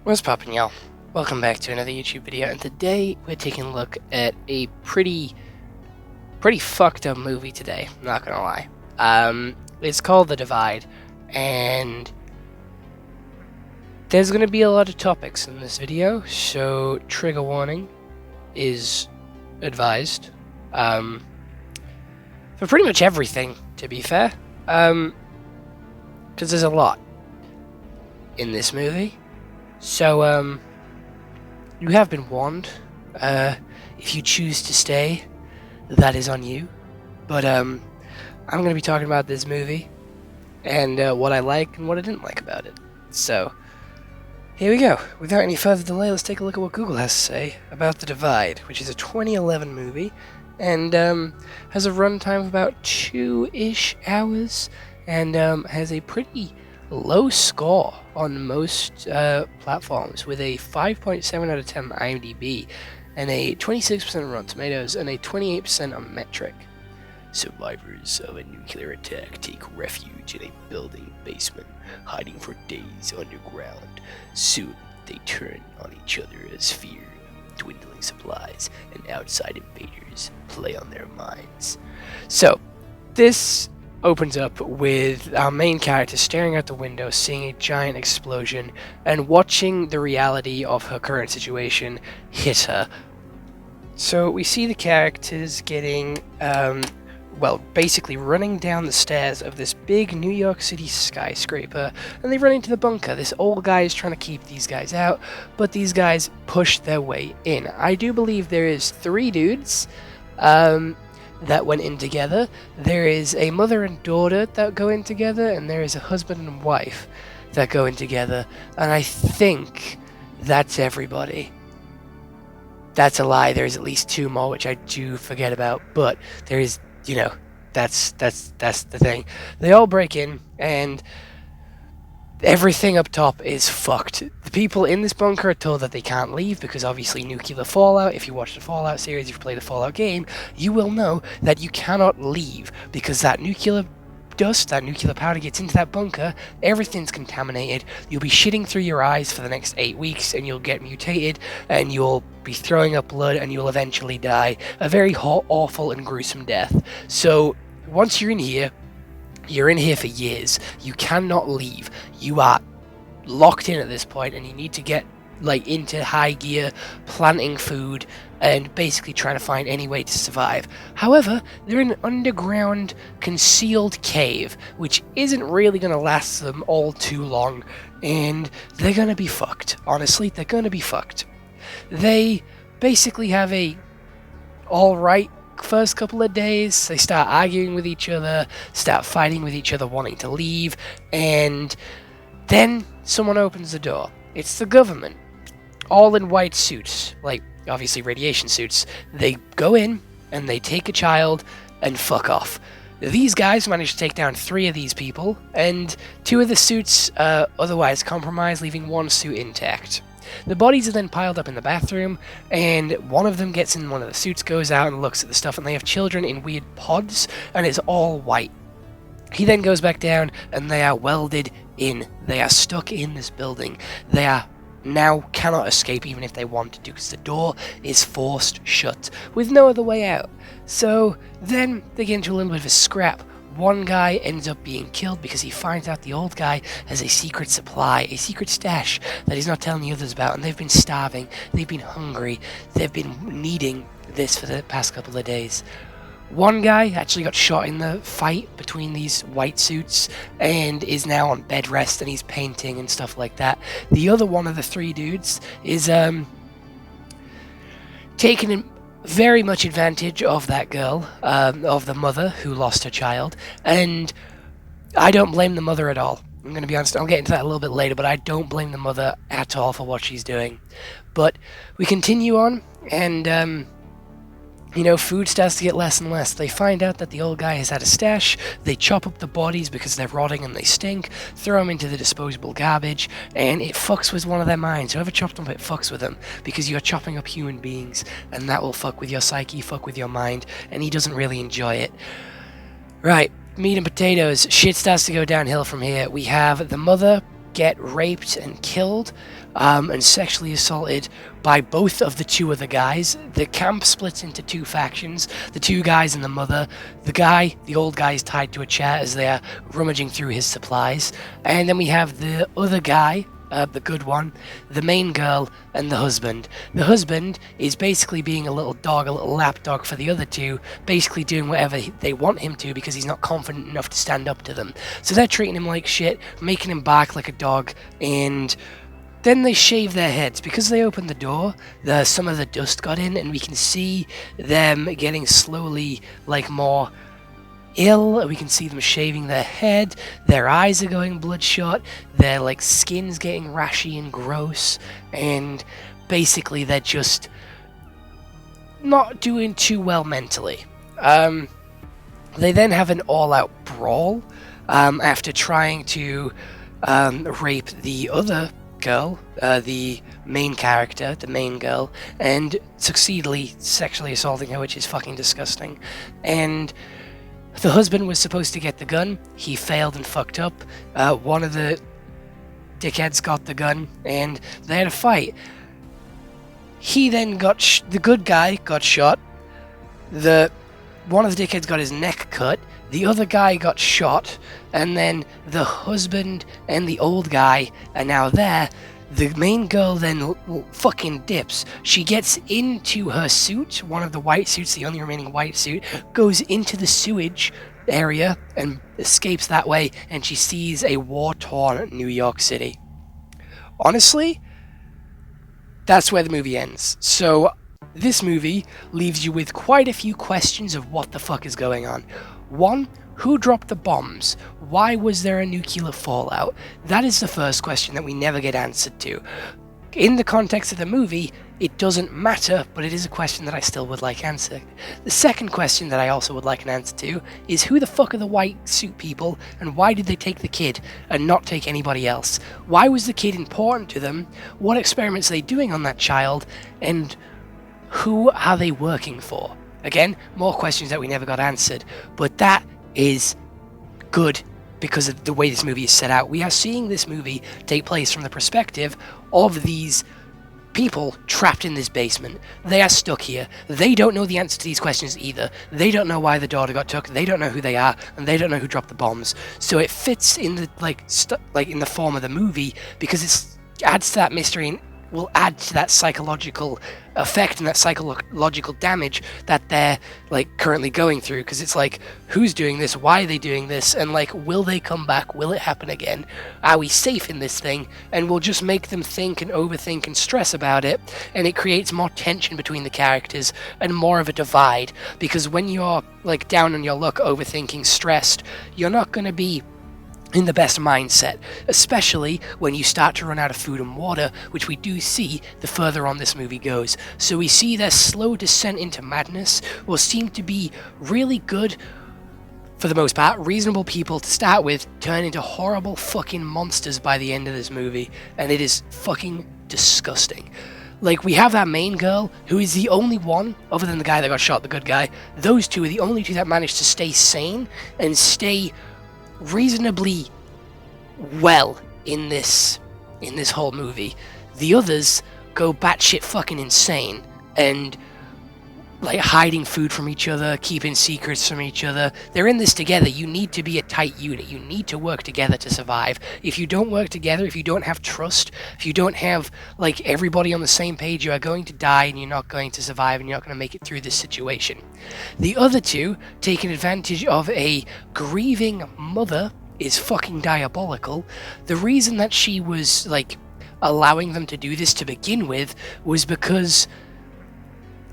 What's poppin', y'all? Welcome back to another YouTube video, and today we're taking a look at a pretty fucked up movie today, I'm not gonna lie. It's called The Divide, and there's gonna be a lot of topics in this video, so trigger warning is advised, for pretty much everything, to be fair, because there's a lot in this movie. So, you have been warned. If you choose to stay, that is on you. But, I'm going to be talking about this movie, and what I like and what I didn't like about it. So, here we go. Without any further delay, let's take a look at what Google has to say about The Divide, which is a 2011 movie, and has a runtime of about 2-ish hours, and has a pretty low score on most platforms, with a 5.7 out of 10 on IMDb, and a 26% on Rotten Tomatoes, and a 28% on Metric. Survivors of a nuclear attack take refuge in a building basement, hiding for days underground. Soon, they turn on each other as fear, dwindling supplies, and outside invaders play on their minds. So, this opens up with our main character staring out the window, seeing a giant explosion, and watching the reality of her current situation hit her. So we see the characters getting, basically running down the stairs of this big New York City skyscraper, and they run into the bunker. This old guy is trying to keep these guys out, but these guys push their way in. I do believe there is 3 dudes, that went in together. There is a mother and daughter that go in together, and there is a husband and wife that go in together, and I think that's everybody. That's a lie. There's at least 2 more, which I do forget about, but there is, that's the thing. They all break in, and everything up top is fucked. The people in this bunker are told that they can't leave because obviously nuclear fallout. If you watch the Fallout series, if you play the Fallout game, you will know that you cannot leave because that nuclear dust, that nuclear powder gets into that bunker, everything's contaminated. You'll be shitting through your eyes for the next 8 weeks, and you'll get mutated, and you'll be throwing up blood, and you'll eventually die a very awful and gruesome death. So once you're in here for years. You cannot leave. You are locked in at this point, and you need to get into high gear, planting food, and basically trying to find any way to survive. However, they're in an underground concealed cave, which isn't really going to last them all too long, and they're going to be fucked. Honestly, they're going to be fucked. They basically have a alright first couple of days. They start arguing with each other, start fighting with each other, wanting to leave, and then someone opens the door. It's the government, all in white suits, obviously radiation suits. They go in, and they take a child, and fuck off. These guys managed to take down 3 of these people, and 2 of the suits otherwise compromised, leaving 1 suit intact. The bodies are then piled up in the bathroom, and one of them gets in one of the suits, goes out and looks at the stuff, and they have children in weird pods, and it's all white. He then goes back down, and they are welded in. They are stuck in this building. They are now cannot escape even if they wanted to, because the door is forced shut, with no other way out. So then they get into a little bit of a scrap. One guy ends up being killed because he finds out the old guy has a secret supply, a secret stash that he's not telling the others about, and they've been starving, they've been hungry, they've been needing this for the past couple of days. One guy actually got shot in the fight between these white suits and is now on bed rest, and he's painting and stuff like that. The other one of the 3 dudes is taking very much advantage of that girl, of the mother who lost her child, and I don't blame the mother at all. I'm going to be honest, I'll get into that a little bit later, but I don't blame the mother at all for what she's doing. But we continue on, and food starts to get less and less. They find out that the old guy has had a stash. They chop up the bodies because they're rotting and they stink, throw them into the disposable garbage, and it fucks with one of their minds. Whoever chopped them up, it fucks with them, because you're chopping up human beings, and that will fuck with your psyche, fuck with your mind, and he doesn't really enjoy it. Right, meat and potatoes. Shit starts to go downhill from here. We have the mother get raped and killed and sexually assaulted by both of the two other guys. The camp splits into two factions, the two guys and the mother. The old guy is tied to a chair as they are rummaging through his supplies. And then we have the other guy, the good one, the main girl, and the husband. The husband is basically being a little dog, a little lapdog for the other two, basically doing whatever they want him to because he's not confident enough to stand up to them. So they're treating him like shit, making him bark like a dog, and then they shave their heads. Because they opened the door, some of the dust got in, and we can see them getting slowly, more ill. We can see them shaving their head, their eyes are going bloodshot, their skin's getting rashy and gross, and basically they're just not doing too well mentally. They then have an all-out brawl after trying to rape the other girl, the main character, the main girl, and succeedingly sexually assaulting her, which is fucking disgusting. And the husband was supposed to get the gun. He failed and fucked up. One of the dickheads got the gun, and they had a fight. He then the good guy got shot. One of the dickheads got his neck cut. The other guy got shot, and then the husband and the old guy are now there. The main girl then fucking dips. She gets into her suit, one of the white suits, the only remaining white suit, goes into the sewage area and escapes that way, and she sees a war-torn New York City. Honestly, that's where the movie ends. So this movie leaves you with quite a few questions of what the fuck is going on. 1, who dropped the bombs? Why was there a nuclear fallout? That is the first question that we never get answered to. In the context of the movie, it doesn't matter, but it is a question that I still would like answered. The second question that I also would like an answer to is who the fuck are the white suit people, and why did they take the kid and not take anybody else? Why was the kid important to them? What experiments are they doing on that child? And who are they working for? Again, more questions that we never got answered, but that is good because of the way this movie is set out. We are seeing this movie take place from the perspective of these people trapped in this basement. They are stuck here. They don't know the answer to these questions either. They don't know why the daughter got took. They don't know who they are, and they don't know who dropped the bombs. So it fits in the in the form of the movie because it adds to that mystery and will add to that psychological effect and that psychological damage that they're currently going through, because it's who's doing this, why are they doing this, and will they come back, will it happen again, are we safe in this thing? And we'll just make them think and overthink and stress about it, and it creates more tension between the characters and more of a divide, because when you're down on your luck, overthinking, stressed, you're not going to be in the best mindset, especially when you start to run out of food and water, which we do see the further on this movie goes. So we see their slow descent into madness will seem to be really good, for the most part, reasonable people to start with, turn into horrible fucking monsters by the end of this movie, and it is fucking disgusting. We have that main girl, who is the only one, other than the guy that got shot, the good guy, those two are the only two that managed to stay sane and stay reasonably well in this whole movie. The others go batshit fucking insane and hiding food from each other, keeping secrets from each other. They're in this together. You need to be a tight unit. You need to work together to survive. If you don't work together, if you don't have trust, if you don't have everybody on the same page, you are going to die and you're not going to survive and you're not going to make it through this situation. The other two, taking advantage of a grieving mother, is fucking diabolical. The reason that she was allowing them to do this to begin with was because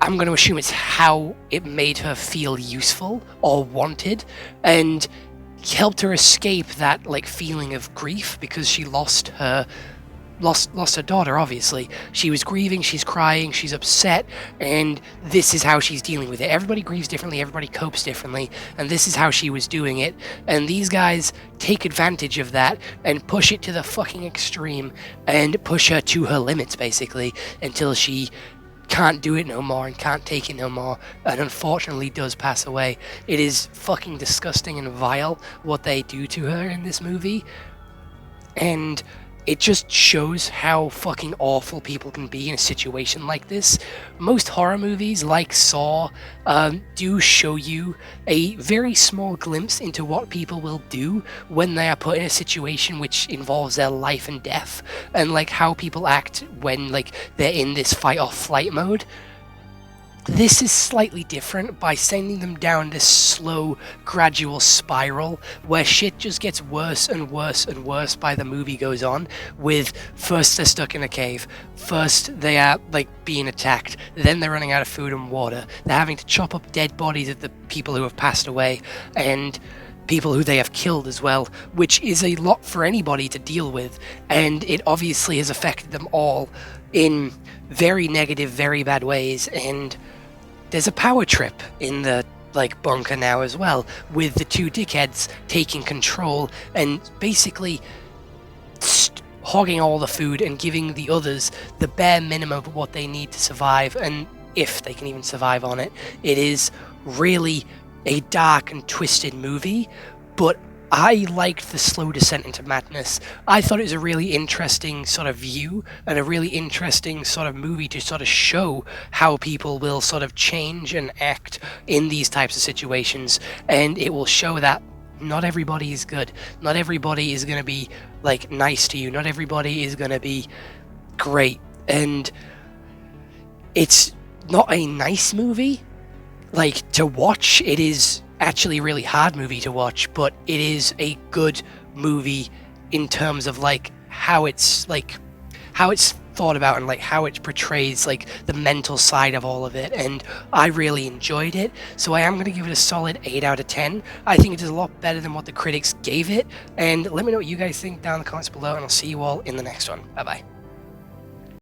I'm going to assume it's how it made her feel useful or wanted, and helped her escape that feeling of grief, because she lost her daughter. Obviously, she was grieving, she's crying, she's upset, and this is how she's dealing with it. Everybody grieves differently, everybody copes differently, and this is how she was doing it. And these guys take advantage of that and push it to the fucking extreme and push her to her limits, basically, until she can't do it no more and can't take it no more, and unfortunately does pass away. It is fucking disgusting and vile what they do to her in this movie, and it just shows how fucking awful people can be in a situation like this. Most horror movies, like Saw, do show you a very small glimpse into what people will do when they are put in a situation which involves their life and death, and like how people act when like they're in this fight or flight mode. This is slightly different by sending them down this slow, gradual spiral where shit just gets worse and worse and worse by the movie goes on, with first they're stuck in a cave, first they are like being attacked, then they're running out of food and water, they're having to chop up dead bodies of the people who have passed away, and people who they have killed as well, which is a lot for anybody to deal with, and it obviously has affected them all in very negative, very bad ways. And there's a power trip in the like bunker now as well, with the two dickheads taking control and basically hogging all the food and giving the others the bare minimum of what they need to survive, and if they can even survive on it. It is really a dark and twisted movie, but I liked the slow descent into madness. I thought it was a really interesting sort of view and a really interesting sort of movie to sort of show how people will sort of change and act in these types of situations, and it will show that not everybody is good. Not everybody is going to be like nice to you. Not everybody is going to be great. And it's not a nice movie like to watch. It is actually a really hard movie to watch, but it is a good movie in terms of like how it's thought about and like how it portrays like the mental side of all of it, and I really enjoyed it. So I am going to give it a solid 8 out of 10. I think it is a lot better than what the critics gave it, and let me know what you guys think down in the comments below, and I'll see you all in the next one. Bye bye.